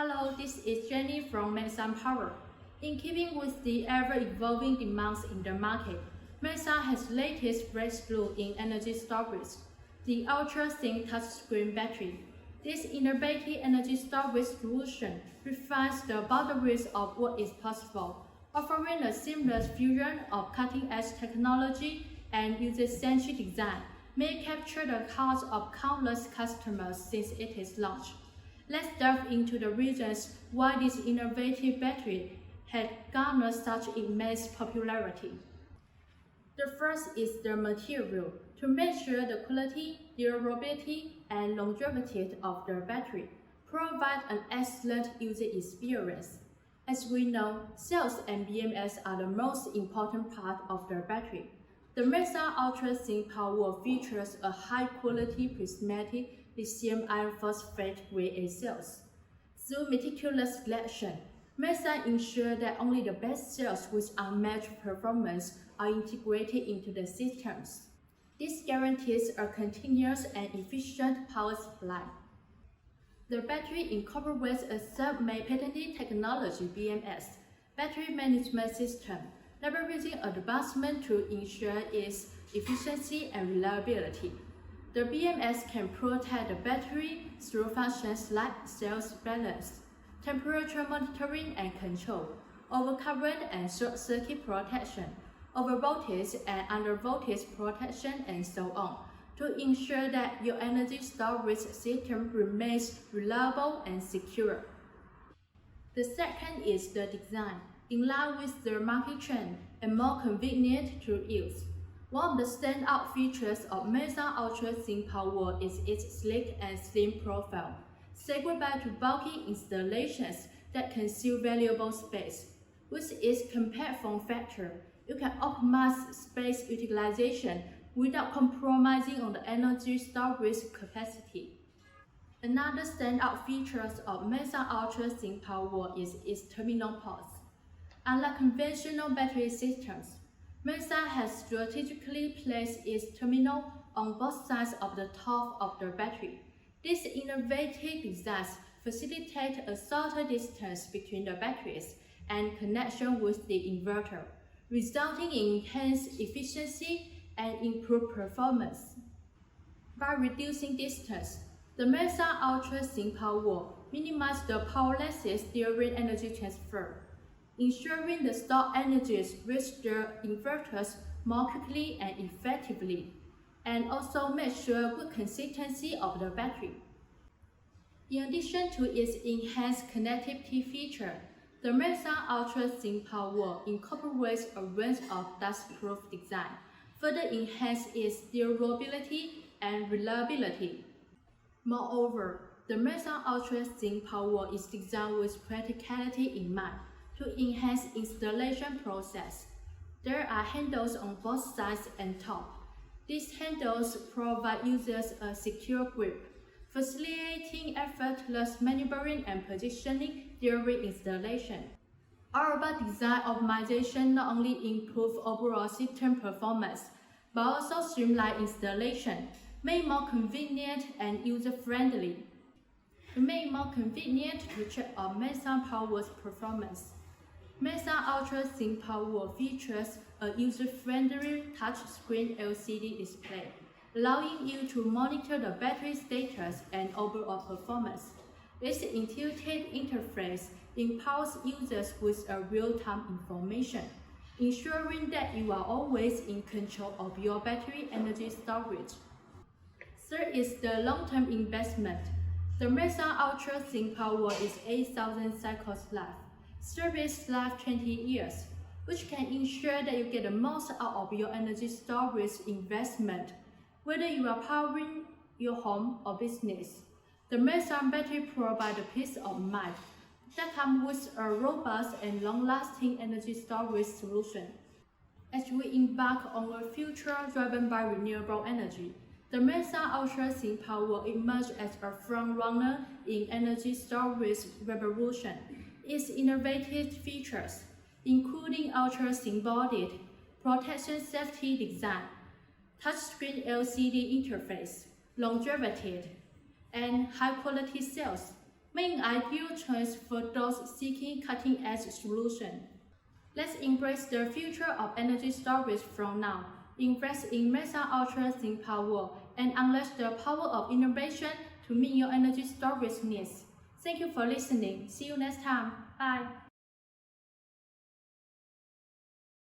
Hello, this is Jenny from Meritsun Power. In keeping with the ever-evolving demands in the market, Mesa has latest breakthrough in energy storage, the ultra-thin touchscreen battery. This innovative energy storage solution refines the boundaries of what is possible, offering a seamless fusion of cutting-edge technology and user-centric design, may capture the hearts of countless customers since its launch. Let's delve into the reasons why this innovative battery had garnered such immense popularity. The first is the material. To measure the quality, durability, and longevity of the battery, provide an excellent user experience. As we know, cells and BMS are the most important part of the battery. The Mesa Ultra Slim Powerwall features a high-quality prismatic lithium iron phosphate-grade cells. Through meticulous selection, Mesa ensures that only the best cells with unmatched performance are integrated into the systems. This guarantees a continuous and efficient power supply. The battery incorporates a self-made patented technology BMS battery management system, leveraging advancement to ensure its efficiency and reliability. The BMS can protect the battery through functions like cell balance, temperature monitoring and control, overcurrent and short-circuit protection, overvoltage and undervoltage protection, and so on, to ensure that your energy storage system remains reliable and secure. The second is the design, in line with the market trend and more convenient to use. One of the standout features of Mesa Ultra Slim Powerwall is its sleek and slim profile, segregated to bulky installations that consume valuable space. With its compact form factor, you can optimize space utilization without compromising on the energy storage capacity. Another standout feature of Mesa Ultra Slim Powerwall is its terminal ports. Unlike conventional battery systems, Mesa has strategically placed its terminal on both sides of the top of the battery. This innovative design facilitates a shorter distance between the batteries and connection with the inverter, resulting in enhanced efficiency and improved performance. By reducing distance, the Mesa Ultra Slim Powerwall minimizes the power losses during energy transfer, ensuring the stored energies reach the inverters more quickly and effectively, and also make sure good consistency of the battery. In addition to its enhanced connectivity feature, the Mesa Ultra Slim Powerwall incorporates a range of dust-proof design, further enhance its durability and reliability. Moreover, the Mesa Ultra Slim Powerwall is designed with practicality in mind to enhance installation process. There are handles on both sides and top. These handles provide users a secure grip, facilitating effortless maneuvering and positioning during installation. Our design optimization not only improves overall system performance, but also streamline installation, made more convenient and user-friendly. To make it more convenient to check on Mesa Powerwall's performance, Mesa Ultra Slim Powerwall features a user-friendly touchscreen LCD display, allowing you to monitor the battery status and overall performance. This intuitive interface empowers users with a real-time information, ensuring that you are always in control of your battery energy storage. Third is the long-term investment. The Mesa Ultra Slim Powerwall is 8,000 cycles life, service life 20 years, which can ensure that you get the most out of your energy storage investment, whether you are powering your home or business. The Mesa battery provides a peace of mind that comes with a robust and long-lasting energy storage solution. As we embark on a future driven by renewable energy, the Mesa Ultra Slim Powerwall emerged as a front-runner in energy storage revolution. Its innovative features, including ultra-thin-bodied, protection safety design, touchscreen LCD interface, longevity, and high-quality cells, making an ideal choice for those seeking cutting-edge solutions. Let's embrace the future of energy storage from now. Invest in Mesa Ultra Slim Powerwall and unleash the power of innovation to meet your energy storage needs. Thank you for listening. See you next time. Bye.